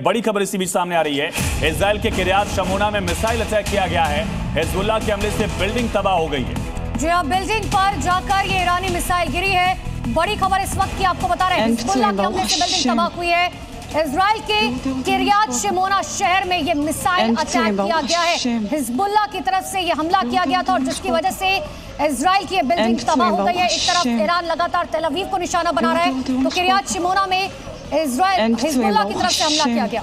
बड़ी खबर इसी बीच सामने आ रही है। इजराइल के किर्यात शमोना में मिसाइल अटैक किया गया है। हिजबुल्लाह के हमले से बिल्डिंग तबाह हो गई है। जी हाँ, बिल्डिंग पर जाकर ये ईरानी मिसाइल गिरी है। बड़ी खबर इस वक्त की आपको बता रहे हैं, हिजबुल्लाह के हमले से बिल्डिंग तबाह हुई है। इजराइल के किर्यात शमोना शहर में ये मिसाइल अटैक किया गया है। हिजबुल्लाह की तरफ से ये हमला किया गया था और जिसकी वजह से इजराइल की बिल्डिंग तबाह हो गई है। एक तरफ ईरान लगातार तेल अवीव को निशाना बना रहा है, तो किर्यात शमोना में इजराइल हिजबुल्लाह की तरफ से हमला किया गया।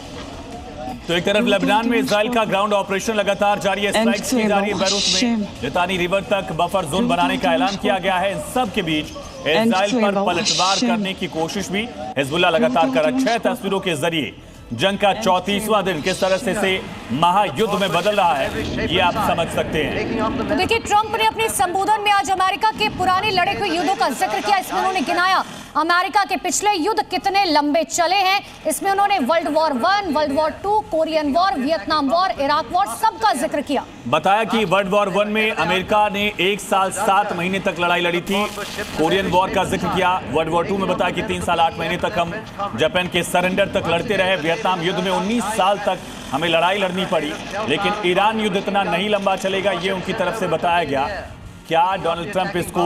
तो एक तरफ लेबनान में इजराइल का ग्राउंड ऑपरेशन लगातार जारी है, स्ट्राइक्स की जा रही है। बेरूत में लितानी रिवर तक बफर जोन बनाने का ऐलान किया गया है। इन सब के बीच इजराइल पर पलटवार करने की कोशिश भी हिजबुल्लाह लगातार कर रहा है। 6 तस्वीरों के जरिए जंग का 34वां दिन किस तरह से महायुद्ध में बदल रहा है, ये आप समझ सकते हैं। तो देखिए, ट्रंप ने अपने संबोधन में आज अमेरिका के पुराने लड़े हुए युद्धों का जिक्र किया। इसमें उन्होंने गिनाया अमेरिका के पिछले युद्ध कितने लंबे चले हैं। इसमें उन्होंने world war 1, world war 2, Korean war, Vietnam war, Iraq war सबका जिक्र किया। बताया कि वर्ल्ड वॉर 1 में अमेरिका ने 1 साल 7 महीने तक लड़ाई लड़ी थी। कोरियन वॉर का जिक्र किया। वर्ल्ड वॉर 2 में बताया कि 3 साल 8 महीने तक हम जापान के सरेंडर तक लड़ते रहे। वियतनाम युद्ध में 19 साल तक हमें लड़ाई लड़नी पड़ी, लेकिन ईरान युद्ध इतना नहीं लंबा चलेगा, ये उनकी तरफ से बताया गया। क्या डोनाल्ड ट्रंप इसको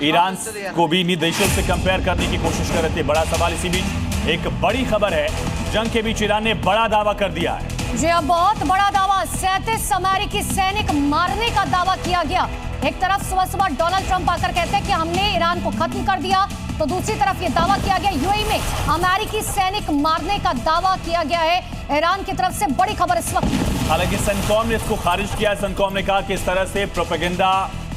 ईरान को भी इन्हीं देशों से कंपेयर करने की कोशिश कर रहे थे? बड़ा सवाल। इसी बीच एक बड़ी खबर है, जंग के बीच ईरान ने बड़ा दावा कर दिया है। जी हाँ, बहुत बड़ा दावा। 37 अमेरिकी सैनिक मारने का दावा किया गया। एक तरफ सुबह सुबह डोनाल्ड ट्रंप आकर कहते हैं कि हमने ईरान को खत्म कर दिया, तो दूसरी तरफ ये दावा किया गया यूएई में अमेरिकी सैनिक मारने का दावा किया गया है ईरान की तरफ से। बड़ी खबर इस वक्त। हालांकि सेंटकॉम ने इसको खारिज किया। सेंटकॉम ने कहा कि इस तरह से प्रोपेगेंडा,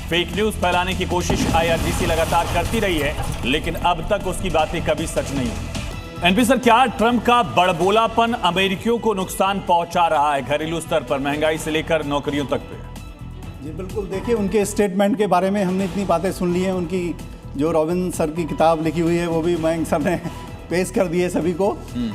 फेक न्यूज फैलाने की कोशिश आईआरजीसी लगातार करती रही है, लेकिन अब तक उसकी बातें कभी सच नहीं हुई। एनपी सर, क्या ट्रंप का बड़बोलापन अमेरिकियों को नुकसान पहुंचा रहा है घरेलू स्तर पर, महंगाई से लेकर नौकरियों तक पे? जी बिल्कुल। देखिए, उनके स्टेटमेंट के बारे में हमने इतनी बातें सुन ली हैं। उनकी जो रॉबिन सर की किताब लिखी हुई है वो भी मयंक सर ने पेश कर दी है सभी को।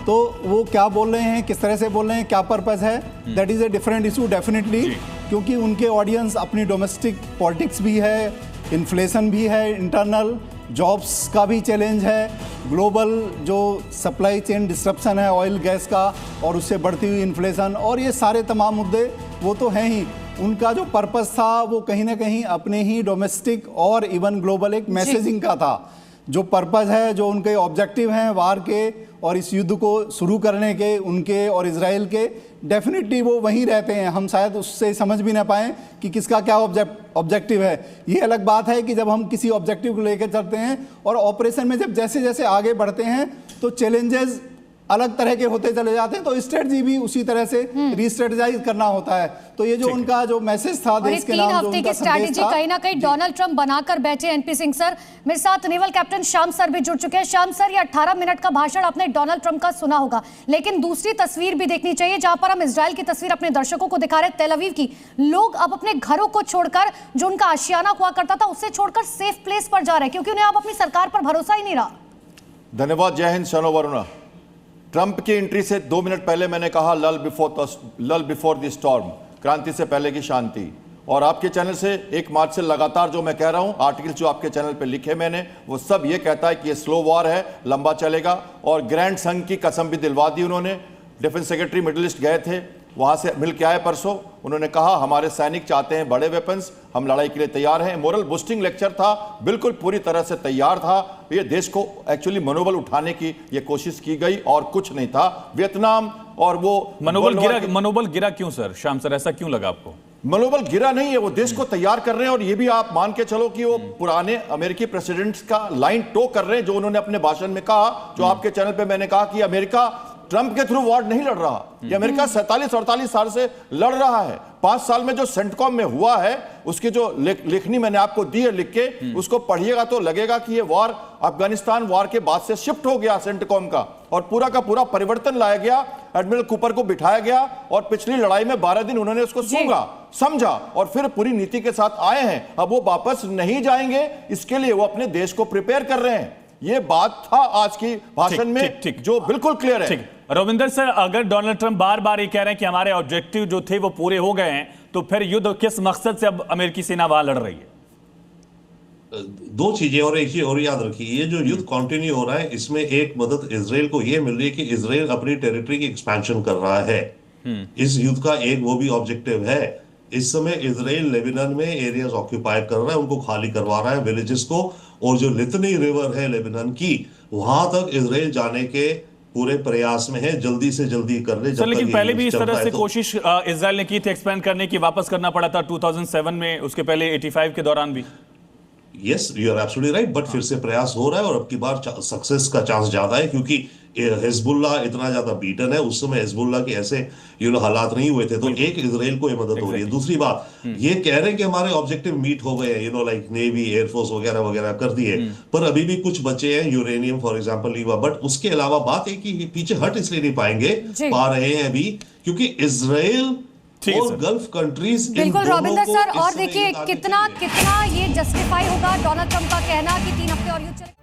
तो वो क्या बोल रहे हैं, किस तरह से बोल रहे हैं, क्या पर्पस है, that is a different issue definitely, क्योंकि उनके ऑडियंस अपनी डोमेस्टिक पॉलिटिक्स भी है, इन्फ्लेशन भी है, इंटरनल जॉब्स का भी चैलेंज है, ग्लोबल जो सप्लाई चेन डिस्ट्रप्शन है ऑयल गैस का और उससे बढ़ती हुई इन्फ्लेशन, और ये सारे तमाम मुद्दे वो तो हैं ही। उनका जो पर्पस था वो कहीं ना कहीं अपने ही डोमेस्टिक और इवन ग्लोबल एक मैसेजिंग का था। जो पर्पस है, जो उनके ऑब्जेक्टिव हैं वार के और इस युद्ध को शुरू करने के, उनके और इजराइल के, डेफिनेटली वो वहीं रहते हैं। हम शायद उससे समझ भी ना पाएँ कि किसका क्या ऑब्जेक्टिव है। ये अलग बात है कि जब हम किसी ऑब्जेक्टिव को लेकर चलते हैं और ऑपरेशन में जब जैसे जैसे आगे बढ़ते हैं तो चैलेंजेस अलग तरह के होते चले जाते हैं, तो स्ट्रेटजी भी उसी तरह से रीस्ट्रेटजाइज करना होता है। तो ये जो उनका जो मैसेज था देश के नाम, 3 हफ्ते की स्ट्रैटेजी कहीं ना कहीं डोनाल्ड ट्रंप बनाकर बैठे। एनपी सिंह सर मेरे साथ नेवल कैप्टन श्याम सर भी जुड़ चुके हैं। श्याम सर, ये 18 मिनट का भाषण आपने डोनाल्ड ट्रंप का सुना होगा, लेकिन दूसरी तस्वीर भी देखनी चाहिए जहां पर हम इजराइल की तस्वीर अपने दर्शकों को दिखा रहे हैं, तेल अवीव की। लोग अब अपने घरों को छोड़कर, जो उनका आशियाना हुआ करता था उससे छोड़कर सेफ प्लेस पर जा रहे हैं, क्योंकि उन्हें अब अपनी सरकार पर भरोसा ही नहीं रहा। धन्यवाद। जय हिंद। शनो वरुणा। ट्रंप की एंट्री से 2 मिनट पहले मैंने कहा लल बिफोर द स्टॉर्म, क्रांति से पहले की शांति। और आपके चैनल से 1 मार्च से लगातार जो मैं कह रहा हूं, आर्टिकल जो आपके चैनल पे लिखे मैंने, वो सब ये कहता है कि ये स्लो वॉर है, लंबा चलेगा। और ग्रैंड संघ की कसम भी दिलवा दी उन्होंने। डिफेंस सेक्रेटरी मिडिल ईस्ट गए थे, वहां से मिल के आए परसों। उन्होंने कहा हमारे सैनिक चाहते हैं बड़े वेपन्स, हम लड़ाई के लिए तैयार हैं। मोरल बूस्टिंग लेक्चर था, बिल्कुल पूरी तरह से तैयार था। ये देश को एक्चुअली मनोबल उठाने की ये कोशिश की गई और कुछ नहीं था। वियतनाम और वो मनोबल गिरा क्यों सर? श्याम सर, ऐसा क्यों लगा आपको? मनोबल गिरा नहीं है, वो देश को तैयार कर रहे हैं। और ये भी आप मान के चलो कि वो पुराने अमेरिकी प्रेसिडेंट्स का लाइन टो कर रहे हैं, जो उन्होंने अपने भाषण में कहा, जो आपके चैनल पे मैंने कहा कि अमेरिका ट्रंप के थ्रू वॉर नहीं लड़ रहा। ये अमेरिका 47-48 साल से लड़ रहा है। 5 साल में जो सेंटकॉम में हुआ है, उसकी जो लेखनी मैंने आपको दी है लिख के, उसको पढ़िएगा तो लगेगा कि ये वॉर अफगानिस्तान वॉर के बाद से शिफ्ट हो गया सेंटकॉम का, और पूरा का पूरा परिवर्तन लाया गया। एडमिरल कूपर को बिठाया गया और पिछली लड़ाई में 12 दिन उन्होंने उसको सूंघा, समझा और फिर पूरी नीति के साथ आए हैं। अब वो वापस नहीं जाएंगे, इसके लिए वो अपने देश को प्रिपेयर कर रहे हैं। ये बात था आज की भाषण में, जो बिल्कुल क्लियर है। रविंदर सर, अगर डोनाल्ड ट्रंप बार बार ये कह रहे हैं कि हमारे ऑब्जेक्टिव जो थे वो पूरे हो गए हैं, तो फिर युद्ध किस मकसद से अब अमेरिकी सेना वहां लड़ रही है? दो चीजें और एक चीज और याद रखिए, ये जो युद्ध कंटिन्यू हो रहा है इसमें एक मदद इजराइल को ये मिल रही है कि इजराइल अपनी टेरिटरी की एक्सपेंशन कर रहा है। इस युद्ध का एक वो भी ऑब्जेक्टिव है। इस समय इजराइल लेबनान में एरियाज ऑक्यूपाई कर रहा है, उनको खाली करवा रहा है विलेजेस को, और जो लिथनी रिवर है लेबनान की, वहां तक इजराइल जाने के पूरे प्रयास में है, जल्दी से जल्दी कर ले। सर लेकिन पहले भी इस तरह से कोशिश इजराइल ने की थी एक्सपेंड करने की, वापस करना पड़ा था 2007 में, उसके पहले 85 के दौरान भी। Yes, you are absolutely right, but फिर से प्रयास हो रहा है और अब की बार सक्सेस का चांस ज्यादा है, क्योंकि हिजबुल्लाह इतना ज्यादा बीटन है। उस समय हिजबुल्लाह के ऐसे हालात नहीं हुए थे, तो एक इजराइल को ये मदद हो रही है। दूसरी बात, ये कह रहे हैं कि हमारे ऑब्जेक्टिव मीट हो गए हैं, लाइक नेवी, एयरफोर्स वगैरह वगैरह कर दिए, पर अभी भी कुछ बचे हैं, यूरेनियम फॉर एग्जांपल लीवा। बट उसके अलावा बात है कि पीछे हट इसलिए नहीं पा रहे हैं अभी, क्योंकि इजराइल और गल्फ कंट्रीज, बिल्कुल रॉबिंदर सर, और देखिए कितना ये जस्टिफाई होगा डोनाल्ड ट्रंप का कहना कि 3 हफ्ते और युद्ध चले।